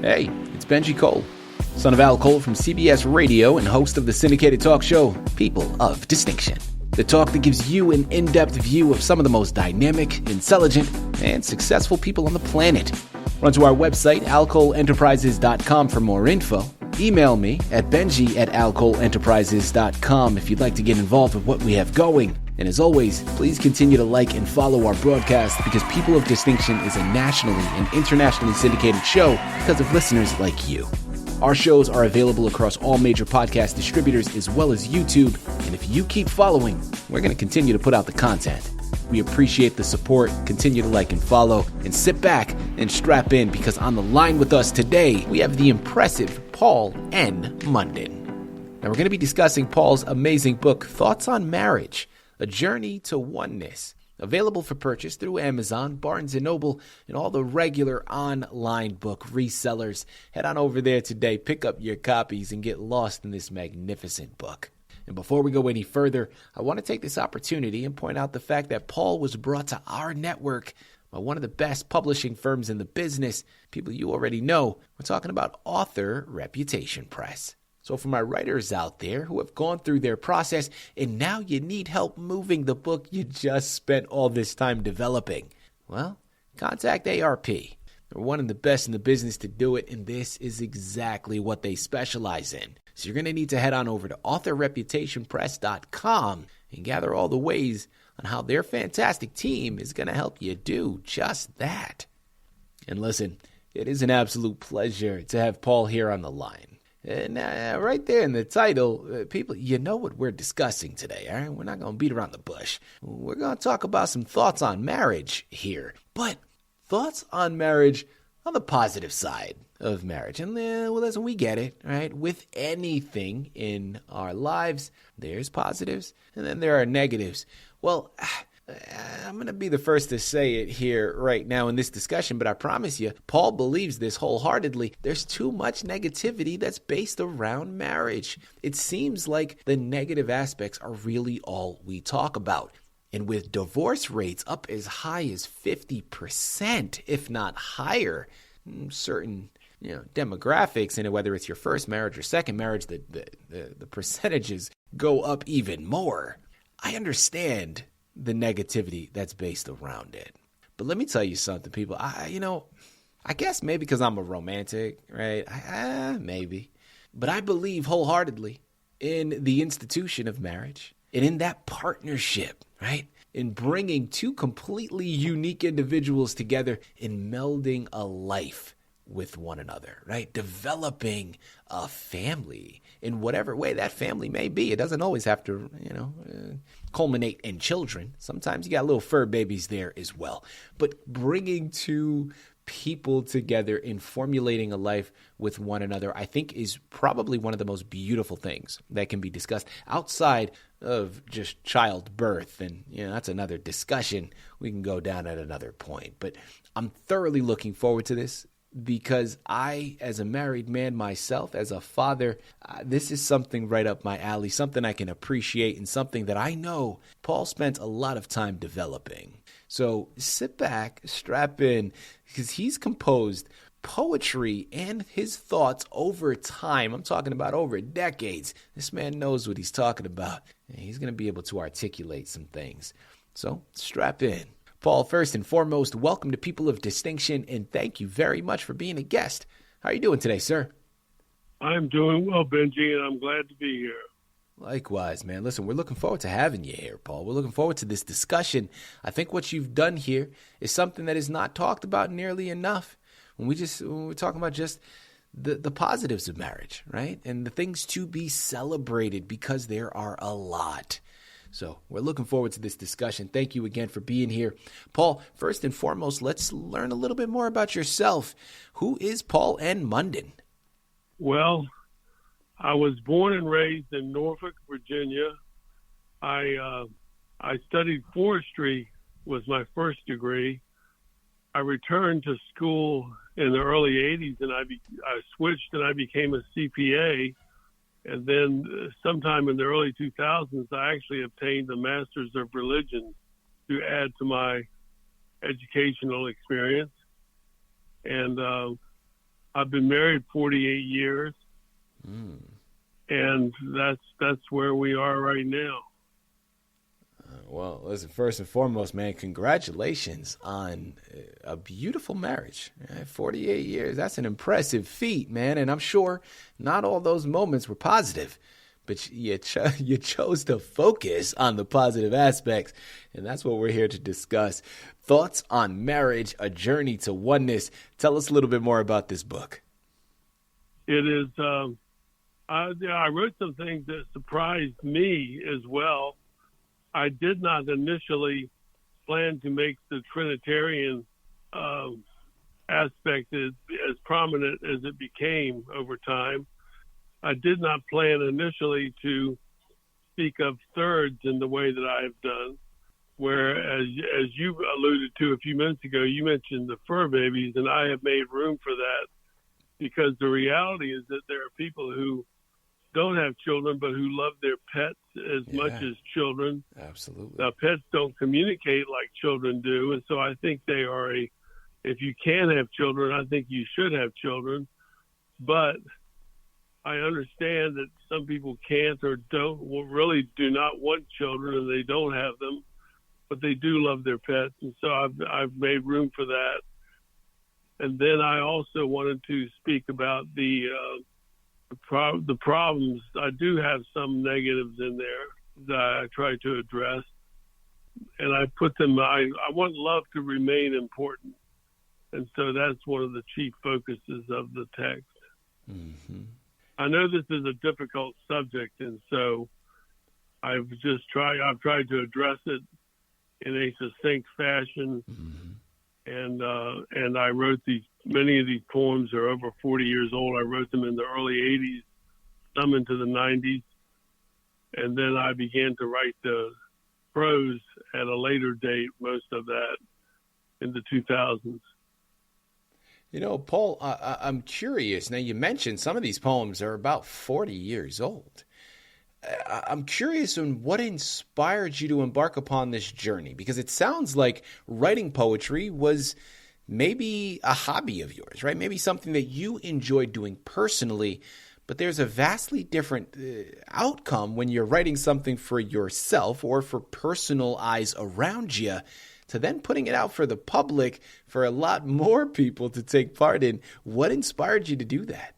Hey, it's Benji Cole, son of Al Cole from CBS Radio and host of the syndicated talk show, People of Distinction. The talk that gives you an in-depth view of some of the most dynamic, intelligent, and successful people on the planet. Run to our website, alcoleenterprises.com for more info. Email me at benji@alcoleenterprises.com if you'd like to get involved with what we have going. And as always, please continue to like and follow our broadcast because People of Distinction is a nationally and internationally syndicated show because of listeners like you. Our shows are available across all major podcast distributors as well as YouTube. And if you keep following, we're going to continue to put out the content. We appreciate the support. Continue to like and follow and sit back and strap in because on the line with us today, we have the impressive Paul N. Munden. Now we're going to be discussing Paul's amazing book, Thoughts on Marriage, A Journey to Oneness, available for purchase through Amazon, Barnes & Noble, and all the regular online book resellers. Head on over there today, pick up your copies, and get lost in this magnificent book. And before we go any further, I want to take this opportunity and point out the fact that Paul was brought to our network by one of the best publishing firms in the business, people you already know. We're talking about Author Reputation Press. So for my writers out there who have gone through their process and now you need help moving the book you just spent all this time developing, well, contact ARP. They're one of the best in the business to do it, and this is exactly what they specialize in. So you're going to need to head on over to authorreputationpress.com and gather all the ways on how their fantastic team is going to help you do just that. And listen, it is an absolute pleasure to have Paul here on the line. And right there in the title, people, you know what we're discussing today, all right? We're not going to beat around the bush. We're going to talk about some thoughts on marriage here, but thoughts on marriage on the positive side of marriage. And well, listen, we get it, right? With anything in our lives, there's positives and then there are negatives. Well, I'm going to be the first to say it here right now in this discussion, but I promise you, Paul believes this wholeheartedly. There's too much negativity that's based around marriage. It seems like the negative aspects are really all we talk about. And with divorce rates up as high as 50%, if not higher, certain demographics, and whether it's your first marriage or second marriage, the percentages go up even more. I understand the negativity that's based around it. But let me tell you something, people. I guess maybe because I'm a romantic, right? Maybe. But I believe wholeheartedly in the institution of marriage and in that partnership, right? In bringing two completely unique individuals together and melding a life with one another, right? Developing a family in whatever way that family may be. It doesn't always have to, culminate in children. Sometimes you got little fur babies there as well. But bringing two people together and formulating a life with one another, I think is probably one of the most beautiful things that can be discussed outside of just childbirth. And, that's another discussion we can go down at another point. But I'm thoroughly looking forward to this because I, as a married man myself, as a father, this is something right up my alley, something I can appreciate and something that I know Paul spent a lot of time developing. So sit back, strap in, because he's composed poetry and his thoughts over time. I'm talking about over decades. This man knows what he's talking about, and he's going to be able to articulate some things. So strap in. Paul, first and foremost, welcome to People of Distinction, and thank you very much for being a guest. How are you doing today, sir? I'm doing well, Benji, and I'm glad to be here. Likewise, man. Listen, we're looking forward to having you here, Paul. We're looking forward to this discussion. I think what you've done here is something that is not talked about nearly enough. When we're talking about just the positives of marriage, right? And the things to be celebrated because there are a lot. So we're looking forward to this discussion. Thank you again for being here. Paul, first and foremost, let's learn a little bit more about yourself. Who is Paul N. Munden? Well, I was born and raised in Norfolk, Virginia. I studied forestry, was my first degree. I returned to school in the early 80s, and I switched and I became a CPA. And then sometime in the early 2000s, I actually obtained a Master's of Religion to add to my educational experience. And I've been married 48 years, and that's where we are right now. Well, listen, first and foremost, man, congratulations on a beautiful marriage. 48 years, that's an impressive feat, man. And I'm sure not all those moments were positive, but you chose to focus on the positive aspects. And that's what we're here to discuss. Thoughts on Marriage, A Journey to Oneness. Tell us a little bit more about this book. It is, I wrote some things that surprised me as well. I did not initially plan to make the Trinitarian aspect as prominent as it became over time. I did not plan initially to speak of thirds in the way that I have done, where, as you alluded to a few minutes ago, you mentioned the fur babies, and I have made room for that because the reality is that there are people who don't have children, but who love their pets as much as children. Absolutely. Now, pets don't communicate like children do, and so I think they are if you can have children, I think you should have children. But I understand that some people can't or really do not want children, and they don't have them, but they do love their pets, and so I've made room for that. And then I also wanted to speak about the problems. I do have some negatives in there that I try to address, and I put them. I want love to remain important, and so that's one of the chief focuses of the text. Mm-hmm. I know this is a difficult subject, and so I've tried to address it in a succinct fashion. Mm-hmm. And I wrote many of these poems are over 40 years old. I wrote them in the early 80s, some into the 90s. And then I began to write the prose at a later date, most of that in the 2000s. You know, Paul, I'm curious. Now, you mentioned some of these poems are about 40 years old. I'm curious on what inspired you to embark upon this journey, because it sounds like writing poetry was maybe a hobby of yours, right? Maybe something that you enjoyed doing personally, but there's a vastly different outcome when you're writing something for yourself or for personal eyes around you to then putting it out for the public for a lot more people to take part in. What inspired you to do that?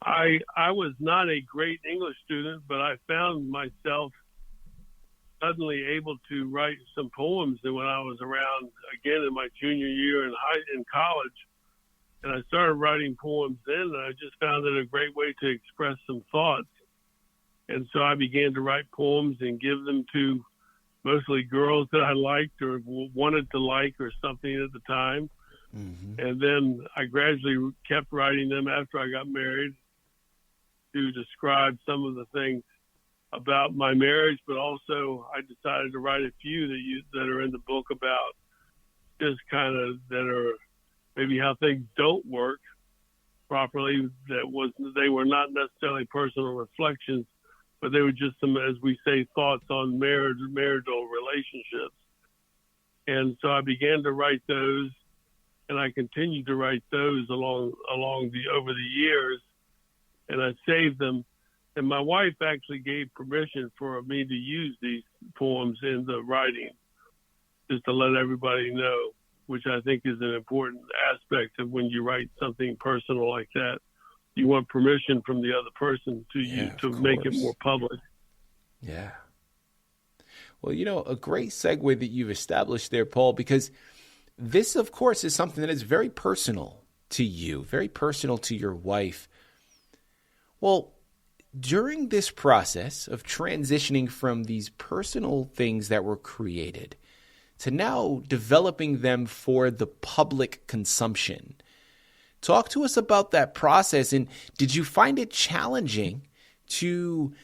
I was not a great English student, but I found myself suddenly able to write some poems when I was around, again, in my junior year in college. And I started writing poems then, and I just found it a great way to express some thoughts. And so I began to write poems and give them to mostly girls that I liked or wanted to like or something at the time. Mm-hmm. And then I gradually kept writing them after I got married, to describe some of the things about my marriage, but also I decided to write a few that are in the book about just kind of that are maybe how things don't work properly. They were not necessarily personal reflections, but they were just some, as we say, thoughts on marital relationships. And so I began to write those, and I continued to write those over the years. And I saved them. And my wife actually gave permission for me to use these poems in the writing, just to let everybody know, which I think is an important aspect of when you write something personal like that. You want permission from the other person to make it more public. Yeah. Well, you know, a great segue that you've established there, Paul, because this, of course, is something that is very personal to you, very personal to your wife. Well, during this process of transitioning from these personal things that were created to now developing them for the public consumption, talk to us about that process. And did you find it challenging to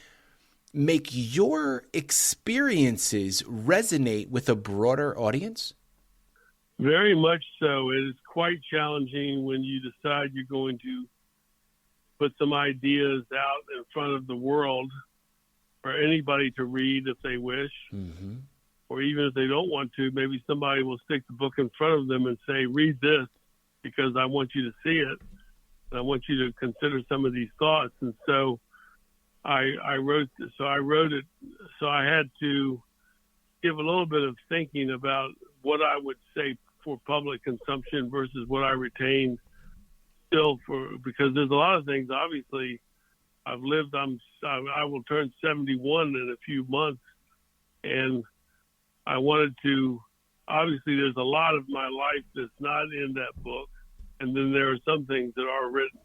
make your experiences resonate with a broader audience? Very much so. It is quite challenging when you decide you're going to put some ideas out in front of the world for anybody to read if they wish, mm-hmm. or even if they don't want to, maybe somebody will stick the book in front of them and say, read this because I want you to see it. and I want you to consider some of these thoughts. And so I wrote it. So I had to give a little bit of thinking about what I would say for public consumption versus what I retained still because there's a lot of things. Obviously, I will turn 71 in a few months, and I wanted to. Obviously, there's a lot of my life that's not in that book, and then there are some things that are written.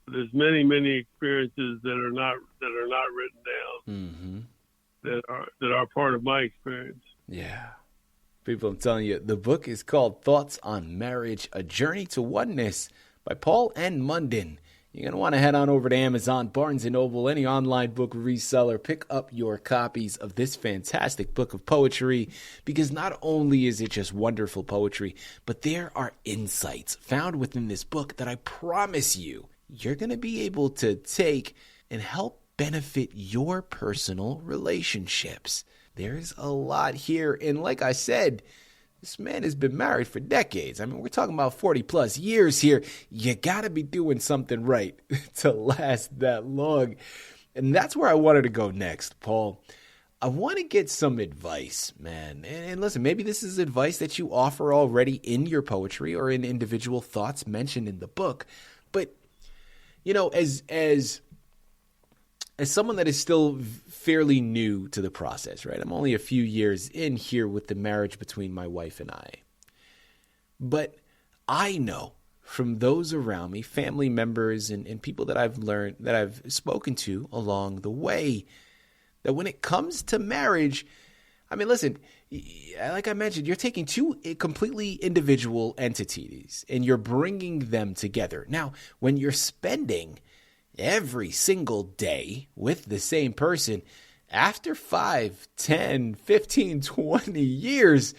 There's many experiences that are not written down, that are part of my experience. Yeah. People, I'm telling you, the book is called Thoughts on Marriage, A Journey to Oneness by Paul and Munden. You're going to want to head on over to Amazon, Barnes & Noble, any online book reseller. Pick up your copies of this fantastic book of poetry, because not only is it just wonderful poetry, but there are insights found within this book that I promise you're going to be able to take and help benefit your personal relationships. There's a lot here. And like I said, this man has been married for decades. I mean, we're talking about 40 plus years here. You got to be doing something right to last that long. And that's where I wanted to go next, Paul. I want to get some advice, man. And listen, maybe this is advice that you offer already in your poetry or in individual thoughts mentioned in the book. But, you know, as someone that is still fairly new to the process, right? I'm only a few years in here with the marriage between my wife and I. But I know from those around me, family members and people that I've spoken to along the way, that when it comes to marriage, I mean, listen, like I mentioned, you're taking two completely individual entities and you're bringing them together. Now, when you're spending every single day with the same person, after 5, 10, 15, 20 years,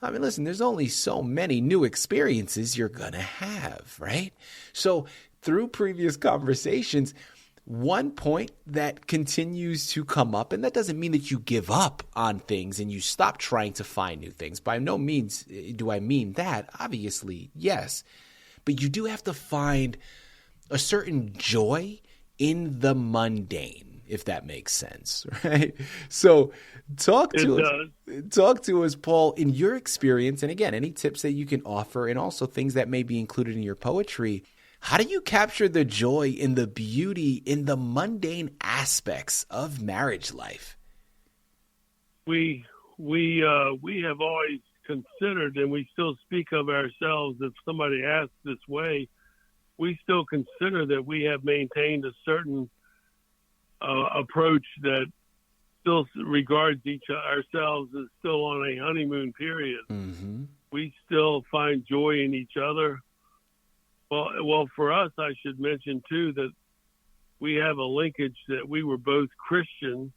I mean, listen, there's only so many new experiences you're going to have, right? So through previous conversations, one point that continues to come up, and that doesn't mean that you give up on things and you stop trying to find new things. By no means do I mean that. Obviously, yes. But you do have to find a certain joy in the mundane, if that makes sense, right? So talk to us, Paul, in your experience, and again, any tips that you can offer, and also things that may be included in your poetry. How do you capture the joy and the beauty in the mundane aspects of marriage life? We have always considered, and we still speak of ourselves, if somebody asks this way, we still consider that we have maintained a certain approach that still regards ourselves as still on a honeymoon period. Mm-hmm. We still find joy in each other. Well, for us, I should mention too that we have a linkage that we were both Christian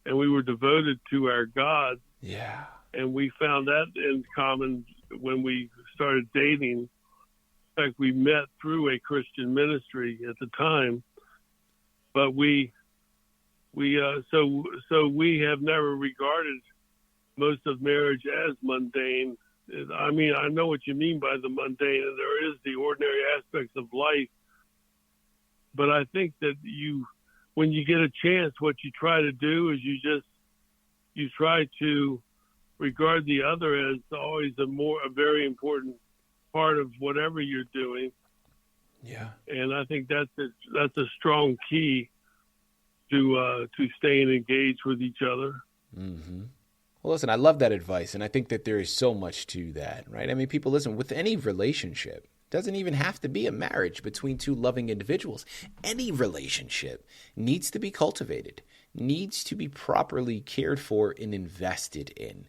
and we were devoted to our God. Yeah. And we found that in common when we started dating. In fact, we met through a Christian ministry at the time, but so we have never regarded most of marriage as mundane. I mean, I know what you mean by the mundane, and there is the ordinary aspects of life, but I think that when you get a chance, what you try to do is you try to regard the other as always a very important part of whatever you're doing. Yeah. And I think that's a strong key to staying engaged with each other. Mm-hmm. Well, listen, I love that advice, and I think that there is so much to that, right? I mean, people, listen, with any relationship, it doesn't even have to be a marriage between two loving individuals. Any relationship needs to be cultivated, needs to be properly cared for and invested in.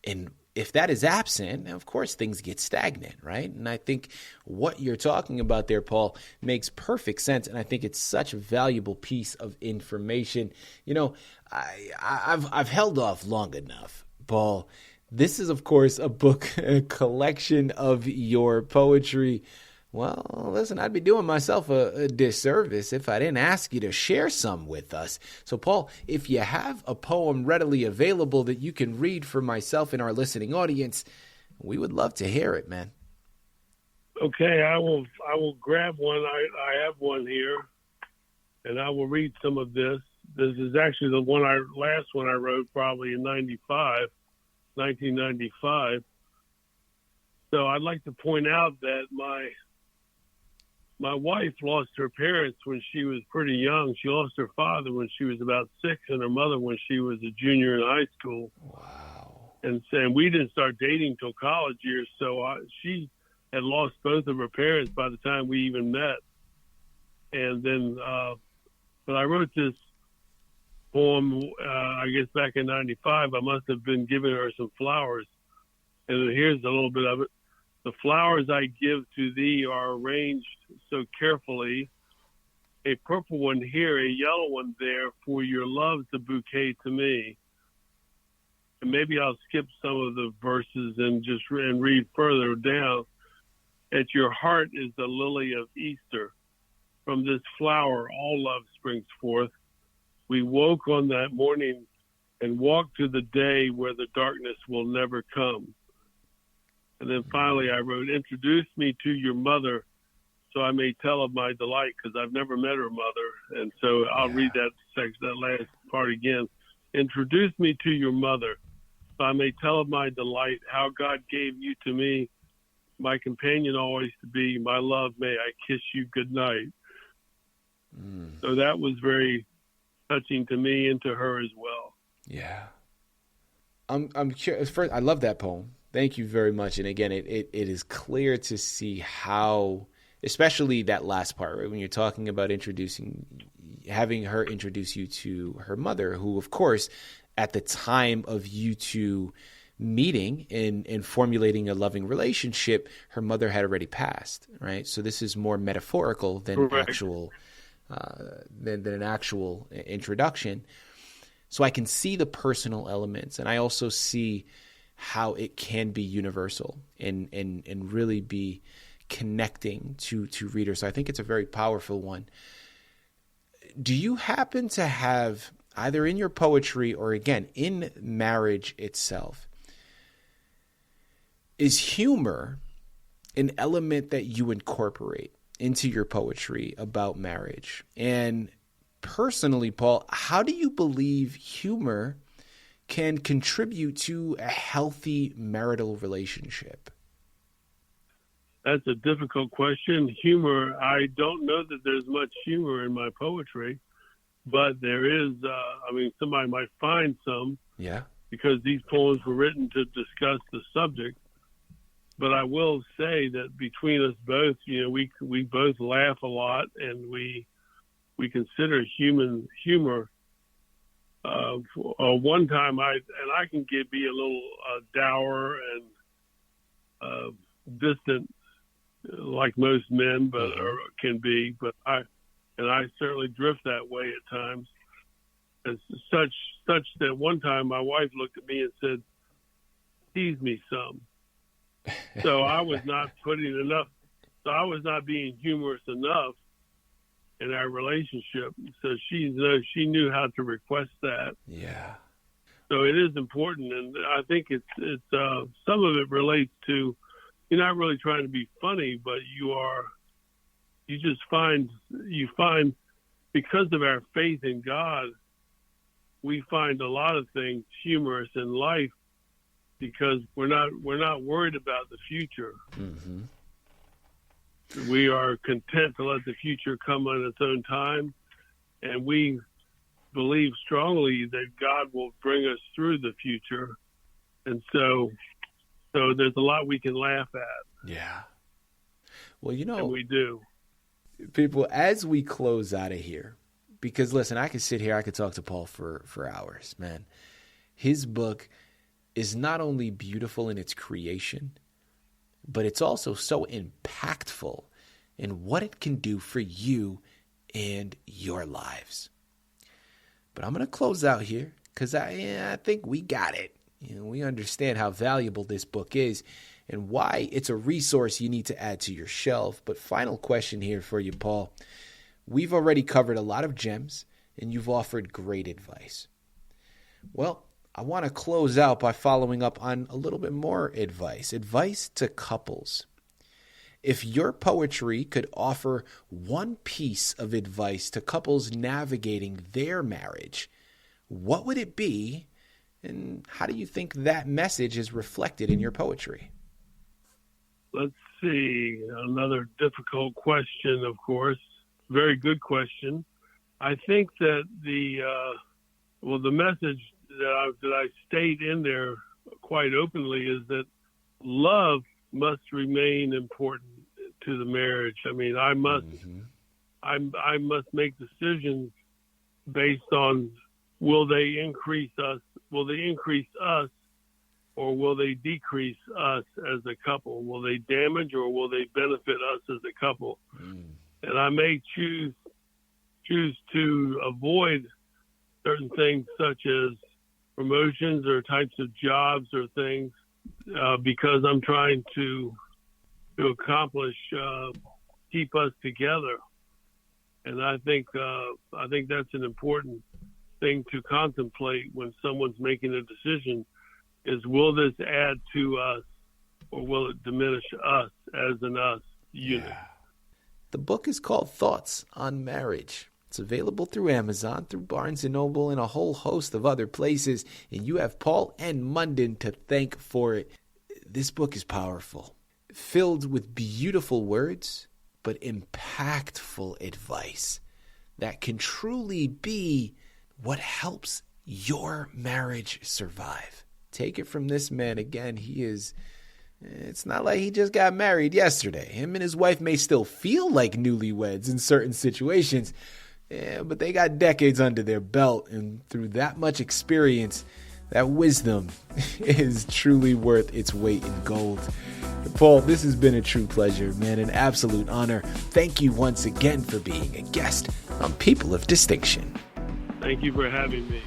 And if that is absent, of course, things get stagnant, right? And I think what you're talking about there, Paul, makes perfect sense. And I think it's such a valuable piece of information. You know, I've held off long enough, Paul. This is, of course, a book, a collection of your poetry. Well, listen, I'd be doing myself a disservice if I didn't ask you to share some with us. So, Paul, if you have a poem readily available that you can read for myself and our listening audience, we would love to hear it, man. Okay, I will grab one. I have one here, and I will read some of this. This is actually the last one I wrote probably in 1995. So I'd like to point out that my wife lost her parents when she was pretty young. She lost her father when she was about 6 and her mother when she was a junior in high school. Wow. And we didn't start dating till college years. So she had lost both of her parents by the time we even met. And then, but I wrote this poem, I guess back in 95. I must have been giving her some flowers. And here's a little bit of it. The flowers I give to thee are arranged so carefully, a purple one here, a yellow one there, for your love's a bouquet to me. And maybe I'll skip some of the verses and read further down. At your heart is the lily of Easter. From this flower all love springs forth. We woke on that morning and walked to the day where the darkness will never come. And then finally I wrote, introduce me to your mother so I may tell of my delight, because I've never met her mother. And so I'll read that last part again. Introduce me to your mother so I may tell of my delight, how God gave you to me, my companion always to be, my love, may I kiss you good night. So that was very touching to me and to her as well. Yeah. I'm curious. First, I love that poem. Thank you very much. And again, it is clear to see how, especially that last part, right? When you're talking about having her introduce you to her mother, who, of course, at the time of you two meeting and formulating a loving relationship, her mother had already passed, right? So this is more metaphorical than actual, than an actual introduction. So I can see the personal elements, and I also see how it can be universal and really be connecting to readers. So I think it's a very powerful one. Do you happen to have, either in your poetry or again in marriage itself, is humor an element that you incorporate into your poetry about marriage? And personally, Paul, how do you believe humor can contribute to a healthy marital relationship? That's a difficult question. Humor, I don't know that there's much humor in my poetry, but there is, somebody might find some. Yeah. Because these poems were written to discuss the subject. But I will say that between us both, we both laugh a lot, and we consider humor. One time I can be a little dour and distant, like most men, but can be. But I certainly drift that way at times. And such that one time my wife looked at me and said, "Tease me some." So I was not being humorous enough in our relationship. So she knew how to request that. Yeah. So it is important, and I think it's some of it relates to, you're not really trying to be funny, but you find because of our faith in God, we find a lot of things humorous in life because we're not worried about the future. Mm-hmm. We are content to let the future come on its own time, and we believe strongly that God will bring us through the future. And so there's a lot we can laugh at. Yeah. Well, and we do. People, as we close out of here, because listen, I could sit here, I could talk to Paul for hours, man. His book is not only beautiful in its creation, but it's also so impactful in what it can do for you and your lives. But I'm going to close out here because I think we got it. We understand how valuable this book is and why it's a resource you need to add to your shelf. But final question here for you, Paul. We've already covered a lot of gems, and you've offered great advice. Well, I want to close out by following up on a little bit more advice to couples. If your poetry could offer one piece of advice to couples navigating their marriage, what would it be? And how do you think that message is reflected in your poetry? Let's see. Another difficult question, of course. Very good question. I think that the message that I state in there quite openly is that love must remain important to the marriage. I mean, I must make decisions based on, will they increase us, or will they decrease us as a couple? Will they damage or will they benefit us as a couple? And I may choose to avoid certain things such as promotions or types of jobs or things because I'm trying to accomplish keep us together. And I think that's an important thing to contemplate when someone's making a decision is, will this add to us or will it diminish us as an us unit? Yeah. The book is called Thoughts on Marriage. It's available through Amazon, through Barnes & Noble, and a whole host of other places. And you have Paul and Munden to thank for it. This book is powerful, filled with beautiful words, but impactful advice that can truly be what helps your marriage survive. Take it from this man again. It's not like he just got married yesterday. Him and his wife may still feel like newlyweds in certain situations, but they got decades under their belt, and through that much experience, that wisdom is truly worth its weight in gold. Paul, this has been a true pleasure, man, an absolute honor. Thank you once again for being a guest on People of Distinction. Thank you for having me.